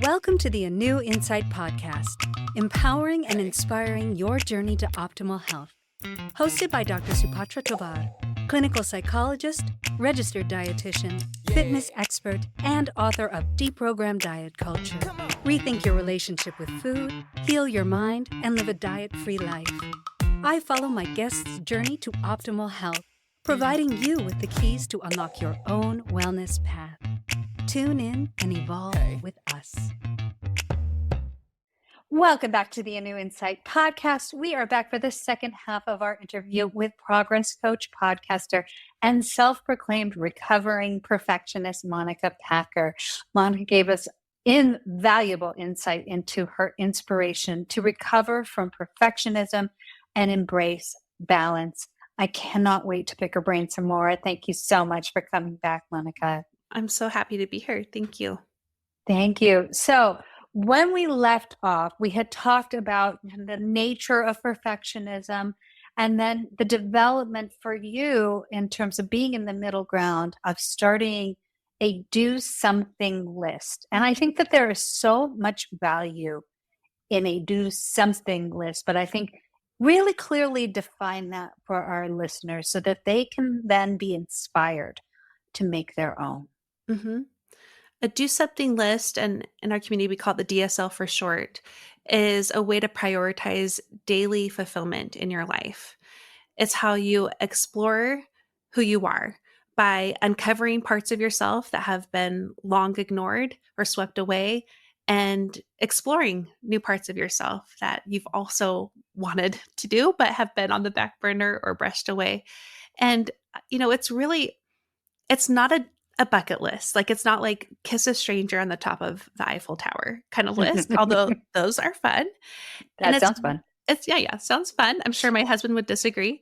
Welcome to the ANEW Insight Podcast, empowering and inspiring your journey to optimal health. Hosted by Dr. Supatra Tovar, clinical psychologist, registered dietitian, fitness expert, and author of Deprogram Diet Culture. Rethink your relationship with food, heal your mind, and live a diet-free life. I follow my guests' journey to optimal health, providing you with the keys to unlock your own wellness path. Tune in and evolve with us. Welcome back to the ANEW Insight Podcast. We are back for the second half of our interview with progress coach, podcaster, and self-proclaimed recovering perfectionist, Monica Packer. Monica gave us invaluable insight into her inspiration to recover from perfectionism and embrace balance. I cannot wait to pick her brain some more. Thank you so much for coming back, Monica. I'm so happy to be here. Thank you. Thank you. So when we left off, we had talked about the nature of perfectionism and then the development for you in terms of being in the middle ground of starting a do something list. And I think that there is so much value in a do something list, but I think really clearly define that for our listeners so that they can then be inspired to make their own. Mm-hmm. A do something list, and in our community we call it the DSL for short, is a way to prioritize daily fulfillment in your life. It's how you explore who you are by uncovering parts of yourself that have been long ignored or swept away, and exploring new parts of yourself that you've also wanted to do but have been on the back burner or brushed away. And, it's not a bucket list. Like, it's not like kiss a stranger on the top of the Eiffel Tower kind of list, although those are fun. That sounds fun. Sounds fun. I'm sure my husband would disagree.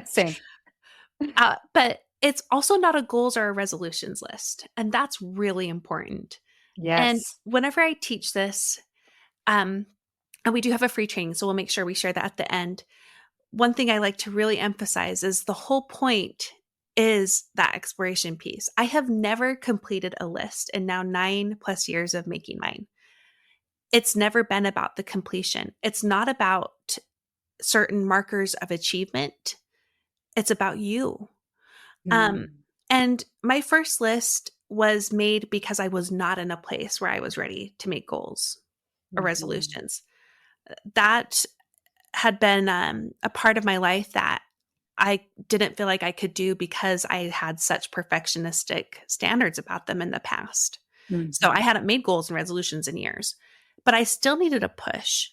Same. But it's also not a goals or a resolutions list. And that's really important. Yes. And whenever I teach this, and we do have a free training, so we'll make sure we share that at the end. One thing I like to really emphasize is the whole point is that exploration piece. I have never completed a list in now 9+ years of making mine. It's never been about the completion. It's not about certain markers of achievement. It's about you. And my first list was made because I was not in a place where I was ready to make goals or resolutions. That had been a part of my life that I didn't feel like I could do because I had such perfectionistic standards about them in the past. So I hadn't made goals and resolutions in years, but I still needed a push.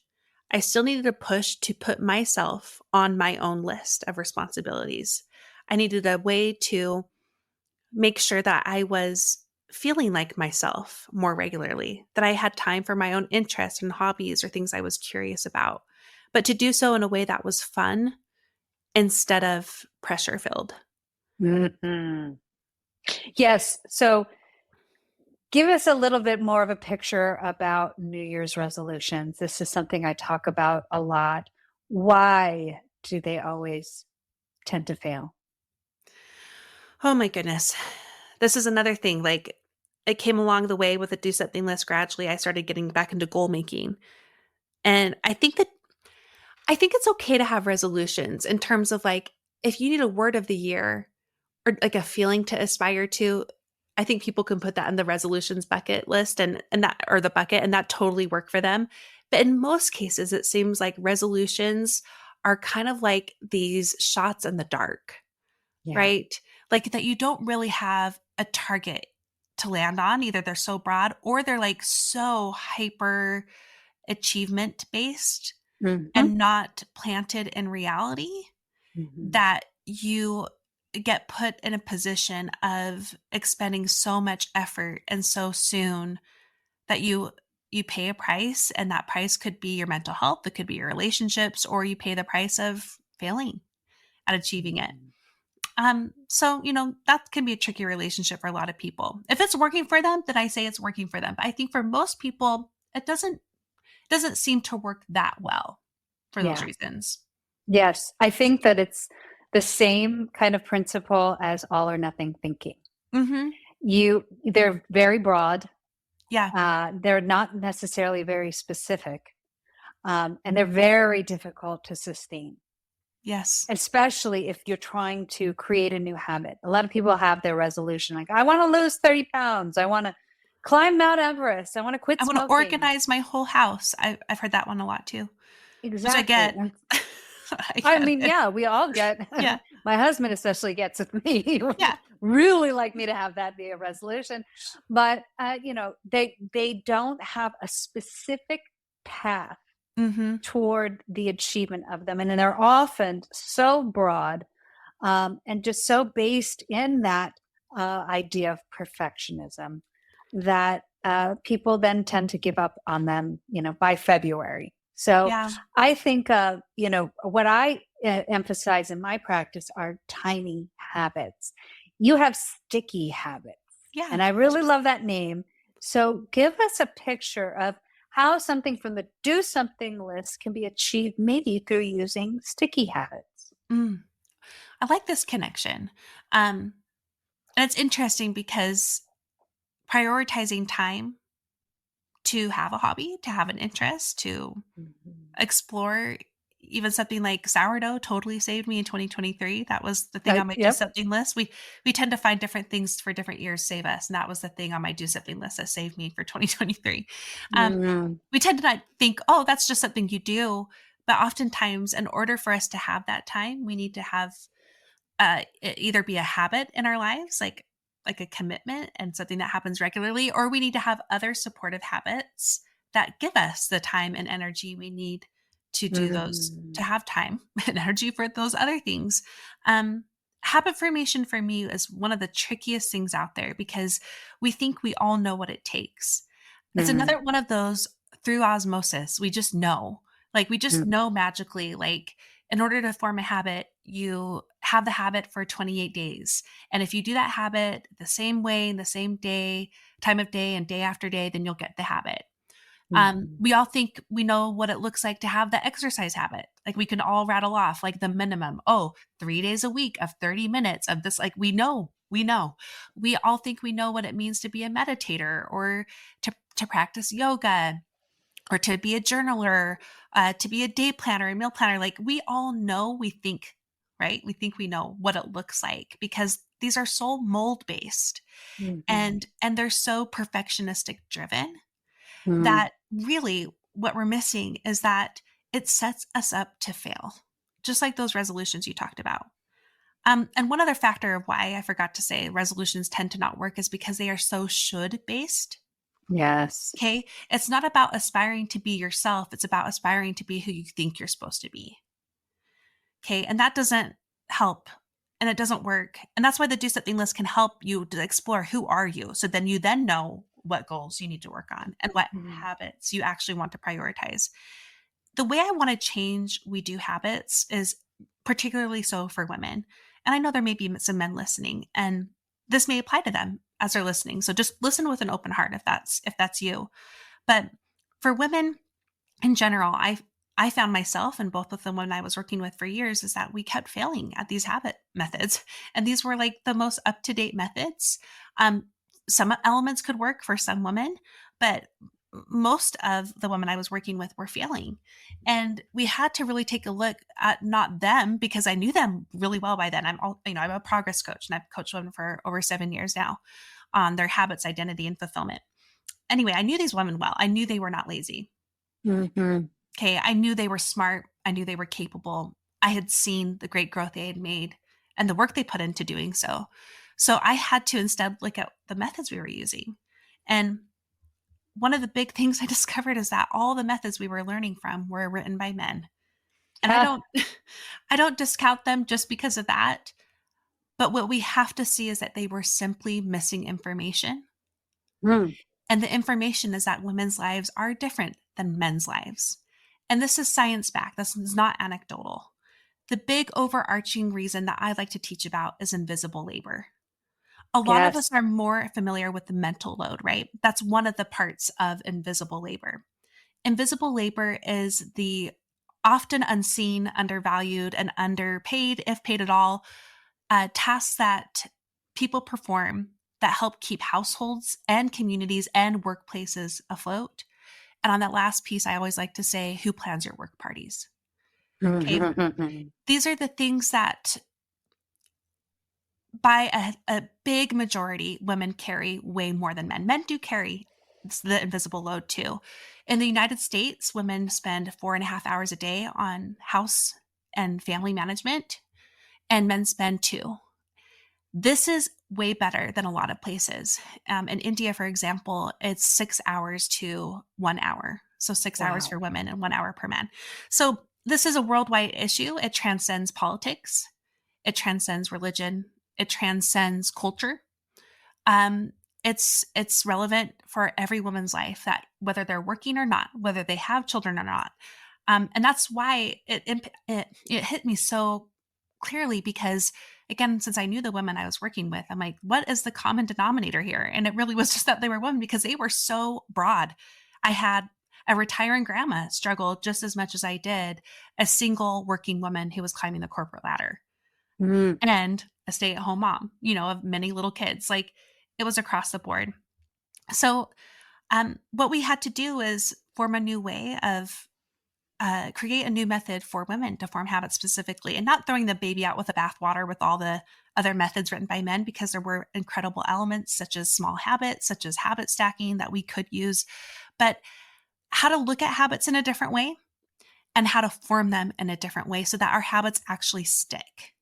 I still needed a push to put myself on my own list of responsibilities. I needed a way to make sure that I was feeling like myself more regularly, that I had time for my own interests and hobbies or things I was curious about, but to do so in a way that was fun instead of pressure filled. Mm-hmm. Yes. So give us a little bit more of a picture about New Year's resolutions. This is something I talk about a lot. Why do they always tend to fail? Oh my goodness. This is another thing. Like, it came along the way with a do something list. Gradually, I started getting back into goal making. And I think it's okay to have resolutions in terms of, like, if you need a word of the year or like a feeling to aspire to, I think people can put that in the resolutions bucket list and that, or the bucket, and that totally work for them. But in most cases, it seems like resolutions are kind of like these shots in the dark, right? Like, that you don't really have a target to land on. Either they're so broad or they're like so hyper achievement based and not planted in reality that you get put in a position of expending so much effort and so soon that you pay a price, and that price could be your mental health, it could be your relationships, or you pay the price of failing at achieving it. So, that can be a tricky relationship for a lot of people. If it's working for them, then I say it's working for them. But I think for most people, it doesn't seem to work that well for those reasons. Yes. I think that it's the same kind of principle as all or nothing thinking. They're very broad Yeah. They're not necessarily very specific, and they're very difficult to sustain, Yes. especially if you're trying to create a new habit. A lot of people have their resolution like, I want to lose 30 pounds. I want to climb Mount Everest. I want to quit I want to smoking. organize my whole house. I've heard that one a lot too, which I Exactly. get. And I I get mean, it. yeah, we all get, Yeah. my husband especially gets with me. He would Yeah. really like me to have that be a resolution. But, they don't have a specific path Mm-hmm. toward the achievement of them. And they're often so broad, and just so based in that idea of perfectionism that people then tend to give up on them, by February. So Yeah. I think, what I emphasize in my practice are tiny habits. You have sticky habits, Yeah. and I really love that name. So give us a picture of how something from the do something list can be achieved, maybe through using sticky habits. Mm. I like this connection. And it's interesting because prioritizing time to have a hobby, to have an interest, to Mhm. explore even something like sourdough totally saved me in 2023. That was the thing on my do Yep. something list. We tend to find different things for different years save us. And that was the thing on my do something list that saved me for 2023. Um, Mhm. we tend to not think, oh, that's just something you do. But oftentimes, in order for us to have that time, we need to have it either be a habit in our lives, like a commitment and something that happens regularly, or we need to have other supportive habits that give us the time and energy we need to do those, to Mhm. have time and energy for those other things. Um, Habit formation for me is one of the trickiest things out there because we think we all know what it takes. It's Mhm. another one of those through osmosis. We just know, like, we just Mhm. know magically, like, in order to form a habit, you have the habit for 28 days. And if you do that habit the same way, in the same day, time of day, and day after day, then you'll get the habit. Mhm. We all think we know what it looks like to have the exercise habit. Like we can all rattle off like the minimum. Oh, 3 days a week of 30 minutes of this. Like we know. We all think we know what it means to be a meditator or to practice yoga or to be a journaler, to be a day planner, a meal planner. Like we all know, we think, right? We think we know what it looks like because these are so mold based Mhm. and they're so perfectionistic driven Mhm. that really what we're missing is that it sets us up to fail, just like those resolutions you talked about. And one other factor of why I forgot to say resolutions tend to not work is because they are so should based. Yes. Okay. It's not about aspiring to be yourself. It's about aspiring to be who you think you're supposed to be. Okay. And that doesn't help and it doesn't work. And that's why the do something list can help you to explore who are you. So then you then know what goals you need to work on and what Mhm. habits you actually want to prioritize. The way I want to change we do habits is particularly so for women. And I know there may be some men listening and this may apply to them as they're listening. So just listen with an open heart if that's you. But for women in general, I found myself and both of the women I was working with for years is that we kept failing at these habit methods. And these were like the most up-to-date methods. Um, some elements could work for some women, but most of the women I was working with were failing. And we had to really take a look at not them because I knew them really well by then. I'm a progress coach and I've coached women for over 7 years now on their habits, identity, and fulfillment. Anyway, I knew these women well. I knew they were not lazy. Mhm. Okay, I knew they were smart. I knew they were capable. I had seen the great growth they had made and the work they put into doing so. So I had to instead look at the methods we were using. And one of the big things I discovered is that all the methods we were learning from were written by men. And I Ah. don't I don't discount them just because of that, but what we have to see is that they were simply missing information. Mm. And the information is that women's lives are different than men's lives. And this is science backed. This is not anecdotal. The big overarching reason that I like to teach about is invisible labor. A lot of us Yes. are more familiar with the mental load, right? That's one of the parts of invisible labor. Invisible labor is the often unseen, undervalued, and underpaid, if paid at all, tasks that people perform that help keep households and communities and workplaces afloat. And on that last piece, I always like to say, who plans your work parties? Okay. These are the things that by a big majority, women carry way more than men. Men do carry the invisible load too. In the United States, women spend 4.5 hours a day on house and family management, and men spend 2. This is way better than a lot of places. In India, for example, it's 6 hours to 1 hour. So 6 hours for women and 1 hour per man. So this is a worldwide issue. It transcends politics. It transcends religion. It transcends culture. It's relevant for every woman's life, that whether they're working or not, whether they have children or not. And that's why it hit me so clearly, because again, since I knew the women I was working with, I'm like, what is the common denominator here? And it really was just that they were women, because they were so broad. I had a retiring grandma struggle just as much as I did a single working woman who was climbing the corporate ladder, and a stay-at-home mom, of many little kids. Like, it was across the board. So what we had to do is form a new way of create a new method for women to form habits specifically, and not throwing the baby out with the bathwater with all the other methods written by men, because there were incredible elements such as small habits, such as habit stacking that we could use, but how to look at habits in a different way and how to form them in a different way so that our habits actually stick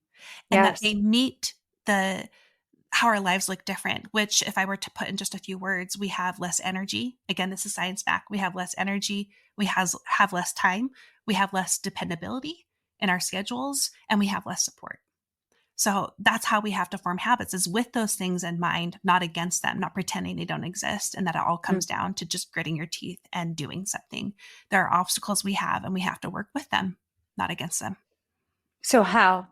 and that they meet how our lives look different, which, if I were to put in just a few words, we have less energy. Again, this is science back. We have less energy. We have less time. We have less dependability in our schedules, and we have less support. So that's how we have to form habits, is with those things in mind, not against them, not pretending they don't exist, and that it all comes down to just gritting your teeth and doing something. There are obstacles we have, and we have to work with them, not against them. So how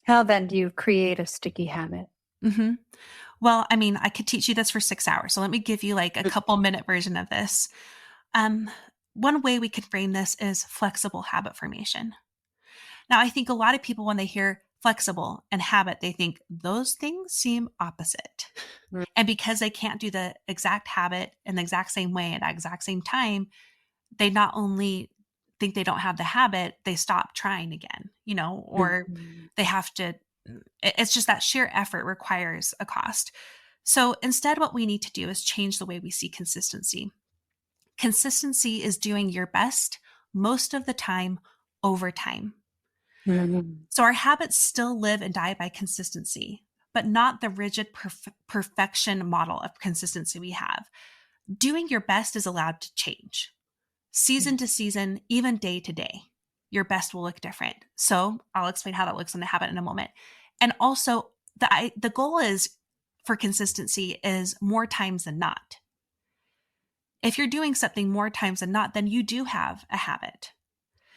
then do you create a sticky habit? Mm-hmm. Well, I mean, I could teach you this for 6 hours. So let me give you like a couple minute version of this. One way we could frame this is flexible habit formation. Now, I think a lot of people, when they hear flexible and habit, they think those things seem opposite. And because they can't do the exact habit in the exact same way at the exact same time, they not only think they don't have the habit, they stop trying again, or they have to. It's just that sheer effort requires a cost. So instead, what we need to do is change the way we see consistency. Consistency is doing your best most of the time over time. So our habits still live and die by consistency, but not the rigid perfection model of consistency we have. Doing your best is allowed to change. Season to season, even day to day, your best will look different. So I'll explain how that looks in the habit in a moment. And also, the goal is for consistency is more times than not. If you're doing something more times than not, then you do have a habit.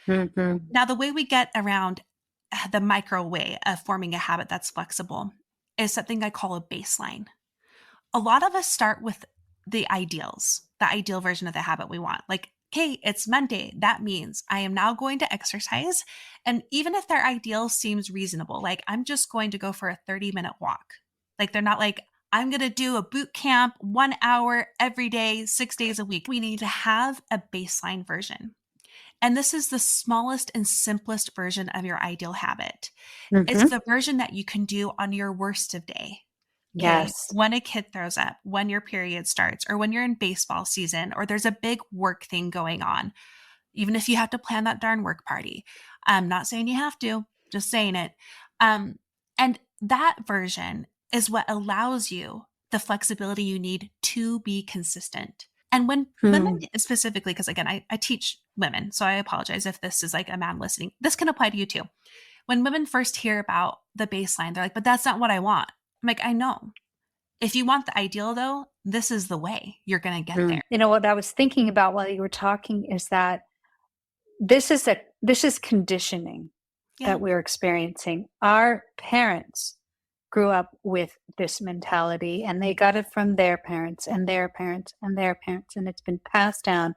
Now, the way we get around the micro way of forming a habit that's flexible is something I call a baseline. A lot of us start with the ideals, the ideal version of the habit we want. Like, okay, it's Monday. That means I am now going to exercise. And even if their ideal seems reasonable, like I'm just going to go for a 30-minute walk. Like, they're not like, I'm going to do a boot camp 1 hour every day, 6 days a week. We need to have a baseline version. And this is the smallest and simplest version of your ideal habit. It's the version that you can do on your worst of day. Okay? Yes. When a kid throws up, when your period starts, or when you're in baseball season, or there's a big work thing going on, even if you have to plan that darn work party. I'm not saying you have to, just saying it. And that version is what allows you the flexibility you need to be consistent. And when women specifically, because again, I teach women, so I apologize if this is like a man listening. This can apply to you too. When women first hear about the baseline, they're like, but that's not what I want. I'm like, I know. If you want the ideal though, this is the way you're going to get there. You know, what I was thinking about while you were talking is that this is conditioning that we're experiencing. Our parents grew up with this mentality, and they got it from their parents and their parents and their parents, and it's been passed down,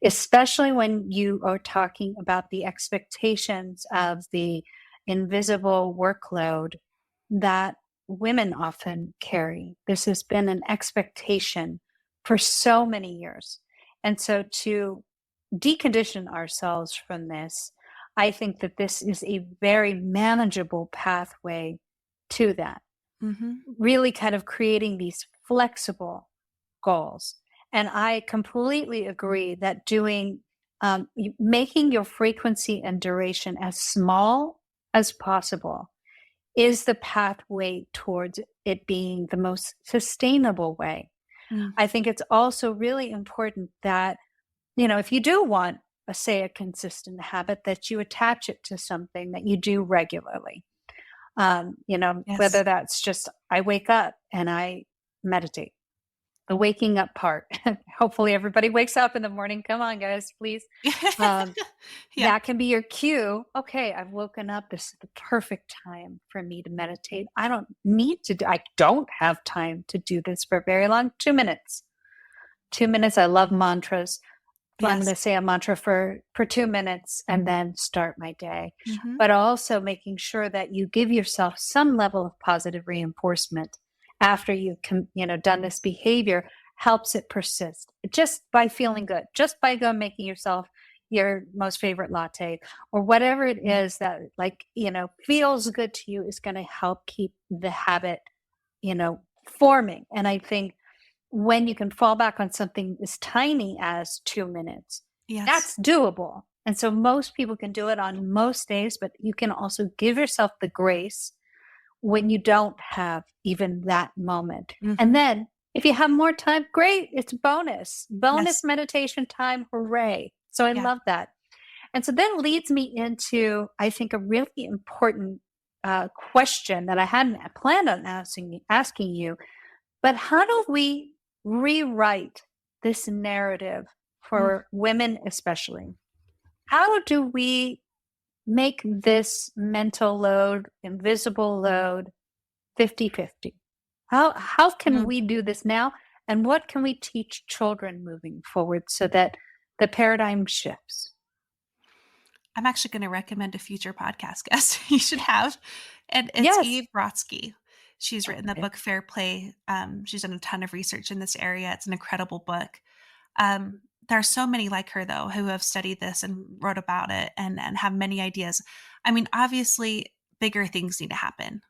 especially when you are talking about the expectations of the invisible workload that women often carry. This has been an expectation for so many years. And so to decondition ourselves from this, I think that this is a very manageable pathway to that. Mm-hmm. Really kind of creating these flexible goals. And I completely agree that making your frequency and duration as small as possible is the pathway towards it being the most sustainable way. Mm. I think it's also really important that, if you do want, a consistent habit, that you attach it to something that you do regularly. Yes. Whether that's just, I wake up and I meditate. The waking up part. Hopefully everybody wakes up in the morning. Come on, guys, please. That can be your cue. Okay, I've woken up. This is the perfect time for me to meditate. I don't have time to do this for very long. 2 minutes. 2 minutes. I love mantras. So I'm going to say a mantra for 2 minutes and then start my day. Mm-hmm. But also making sure that you give yourself some level of positive reinforcement after you've done this behavior helps it persist. Just by feeling good, just by making yourself your most favorite latte or whatever it is that feels good to you is going to help keep the habit, forming. And I think when you can fall back on something as tiny as 2 minutes, that's doable. And so most people can do it on most days, but you can also give yourself the grace when you don't have even that moment. Mm-hmm. And then if you have more time, great. It's bonus meditation time. Hooray. So I love that. And so then leads me into, I think, a really important question that I hadn't planned on asking you, but how do we rewrite this narrative for women especially? How do we make this mental load, invisible load, 50-50? How can we do this now? And what can we teach children moving forward so that the paradigm shifts? I'm actually going to recommend a future podcast guest you should have. And it's Eve Brodsky. She's written the book Fair Play. She's done a ton of research in this area. It's an incredible book. There are so many like her, though, who have studied this and wrote about it and have many ideas. I mean, obviously, bigger things need to happen.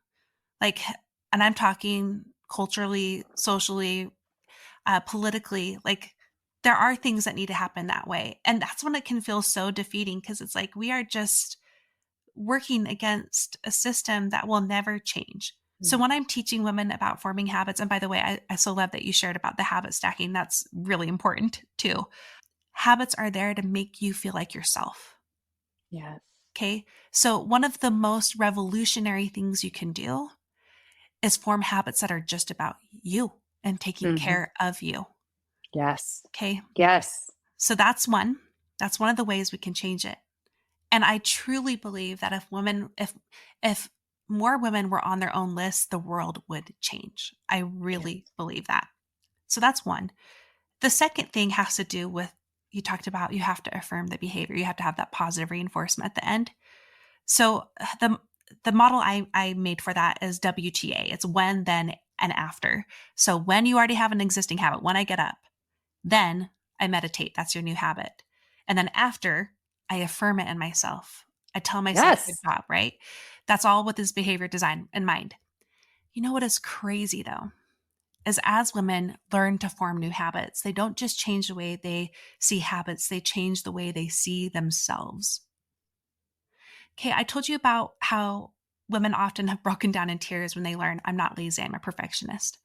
And I'm talking culturally, socially, politically, there are things that need to happen that way. And that's when it can feel so defeating because it's like we are just working against a system that will never change. So when I'm teaching women about forming habits, and by the way, I so love that you shared about the habit stacking. That's really important too. Habits are there to make you feel like yourself. Yes. Okay. So one of the most revolutionary things you can do is form habits that are just about you and taking care of you. Yes. Okay. Yes. So that's one of the ways we can change it. And I truly believe that if more women were on their own list, the world would change. I really believe that. So that's one. The second thing has to do with, you talked about, you have to affirm the behavior. You have to have that positive reinforcement at the end. So the model I made for that is WTA. It's when, then, and after. So when you already have an existing habit, when I get up, then I meditate. That's your new habit. And then after, I affirm it in myself. I tell myself, good job, right? That's all with this behavior design in mind. You know what is crazy though, is as women learn to form new habits, they don't just change the way they see habits, they change the way they see themselves. Okay, I told you about how women often have broken down in tears when they learn, I'm not lazy, I'm a perfectionist.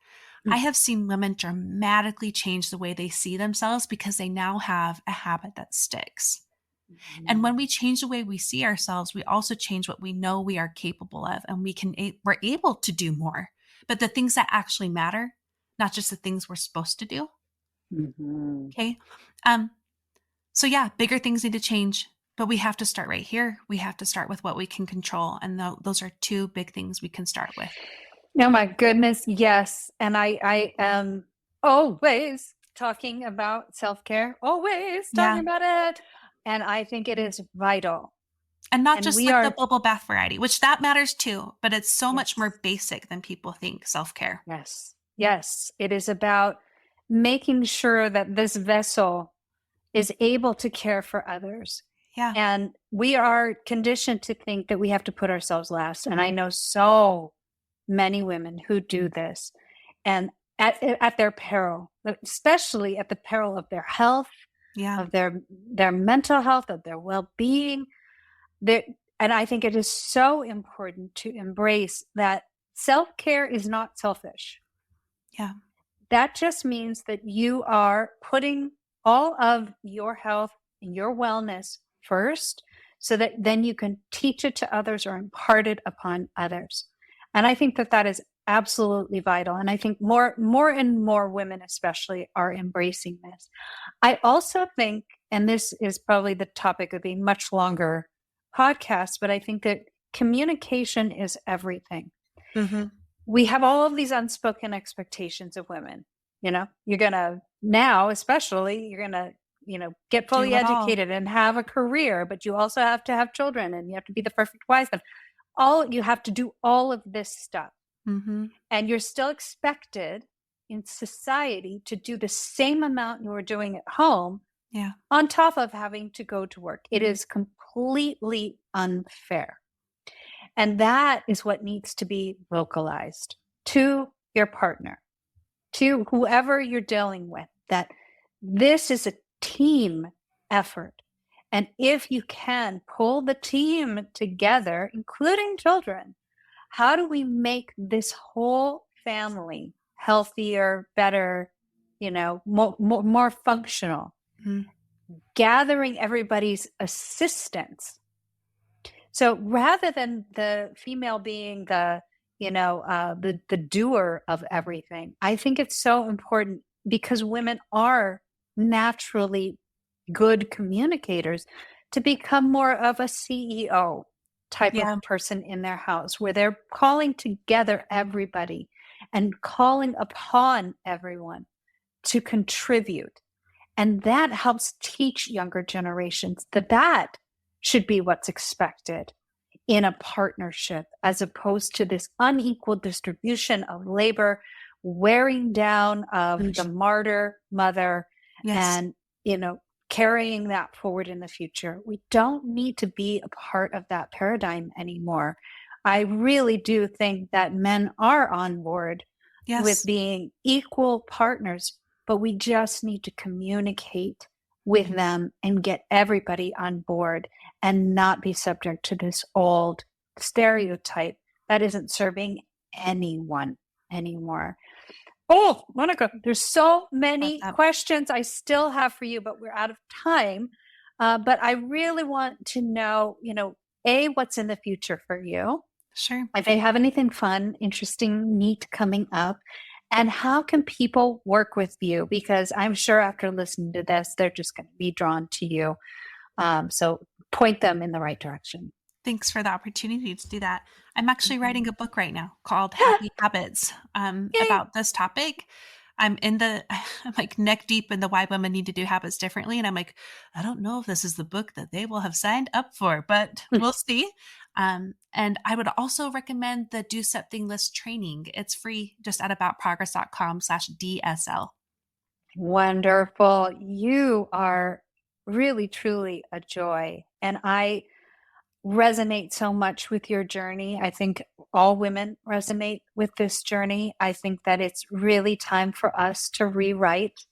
I have seen women dramatically change the way they see themselves because they now have a habit that sticks. And when we change the way we see ourselves, we also change what we know we are capable of, and we're able to do more. But the things that actually matter, not just the things we're supposed to do. Okay. So yeah, bigger things need to change, but we have to start right here. We have to start with what we can control. And those are two big things we can start with. Oh my goodness. Yes. And I am always talking about self-care, always talking about it. And I think it is vital And not And just we like are, the bubble bath variety, which that matters too, but it's so much yes, more basic than people think, self-care. yes, yes. It is about making sure that this vessel is able to care for others. Yeah. And we are conditioned to think that we have to put ourselves last. And I know so many women who do this, and at their peril, especially at the peril of their health, Yeah. of their mental health, of their well-being. And I think it is so important to embrace that self-care is not selfish. Yeah. That just means that you are putting all of your health and your wellness first, so that then you can teach it to others or impart it upon others. And I think that that is absolutely vital. And I think more and more women especially are embracing this. I also think, and this is probably the topic of a much longer podcast, but I think that communication is everything. Mm-hmm. We have all of these unspoken expectations of women. You know, you're going to now, especially, you're going to, get fully educated and have a career, but you also have to have children and you have to be the perfect wife. And you have to do all of this stuff. Mm-hmm. And you're still expected in society to do the same amount you were doing at home. Yeah. On top of having to go to work. It is completely unfair. And that is what needs to be vocalized to your partner, to whoever you're dealing with, that this is a team effort. And if you can pull the team together, including children, how do we make this whole family healthier, better, more functional? Mm-hmm. Gathering everybody's assistance. So rather than the female being the doer of everything, I think it's so important, because women are naturally good communicators, to become more of a CEO type of person in their house, where they're calling together everybody and calling upon everyone to contribute. And that helps teach younger generations that should be what's expected in a partnership, as opposed to this unequal distribution of labor, wearing down of the martyr mother, and, carrying that forward in the future. We don't need to be a part of that paradigm anymore. I really do think that men are on board with being equal partners, but we just need to communicate with them and get everybody on board, and not be subject to this old stereotype that isn't serving anyone anymore. Oh, Monica, there's so many questions I still have for you, but we're out of time. But I really want to know, what's in the future for you? Sure. If they have anything fun, interesting, neat coming up. And how can people work with you? Because I'm sure after listening to this, they're just going to be drawn to you. So point them in the right direction. Thanks for the opportunity to do that. I'm actually writing a book right now called Happy Habits about this topic. I'm like neck deep in the why women need to do habits differently. And I'm like, I don't know if this is the book that they will have signed up for, but we'll see. And I would also recommend the Do Something List training. It's free, just at aboutprogress.com/DSL. Wonderful. You are really, truly a joy. And I resonate so much with your journey. I think all women resonate with this journey. I think that it's really time for us to rewrite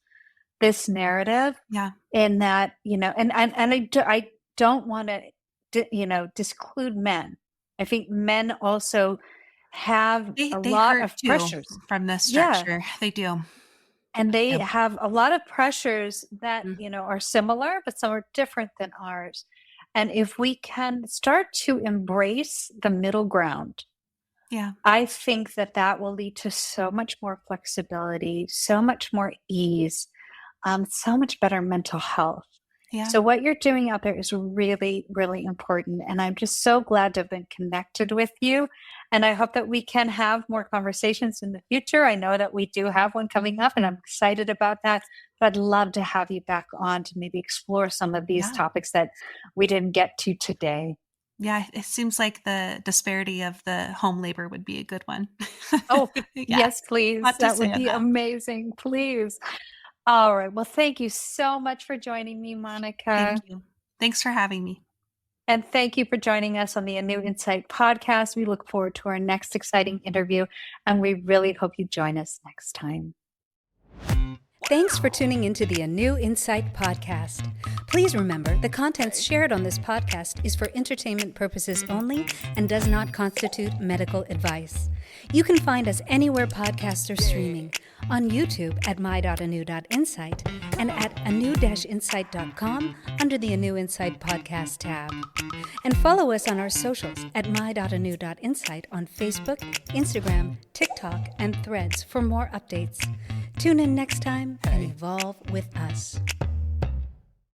this narrative. Yeah. In that, and I don't want to, disclude men. I think men also have a lot of pressures from this structure. Yeah. They do. And they have a lot of pressures that, are similar, but some are different than ours. And if we can start to embrace the middle ground, I think that will lead to so much more flexibility, so much more ease, so much better mental health. Yeah. So what you're doing out there is really, really important. And I'm just so glad to have been connected with you. And I hope that we can have more conversations in the future. I know that we do have one coming up, and I'm excited about that. But I'd love to have you back on to maybe explore some of these topics that we didn't get to today. Yeah, it seems like the disparity of the home labor would be a good one. Oh, Yeah, yes, please. not to That say would be that. amazing. Please. All right. Well, thank you so much for joining me, Thank Monica. you. Thanks for having me. And thank you for joining us on the ANEW Insight Podcast. We look forward to our next exciting interview, and we really hope you join us next time. Thanks for tuning into the ANEW Insight Podcast. Please remember, the contents shared on this podcast is for entertainment purposes only and does not constitute medical advice. You can find us anywhere podcasts are streaming, on YouTube at my.anew.insight and at anew-insight.com under the ANEW Insight Podcast tab. And follow us on our socials at my.anew.insight on Facebook, Instagram, TikTok, and Threads for more updates. Tune in next time and evolve with us.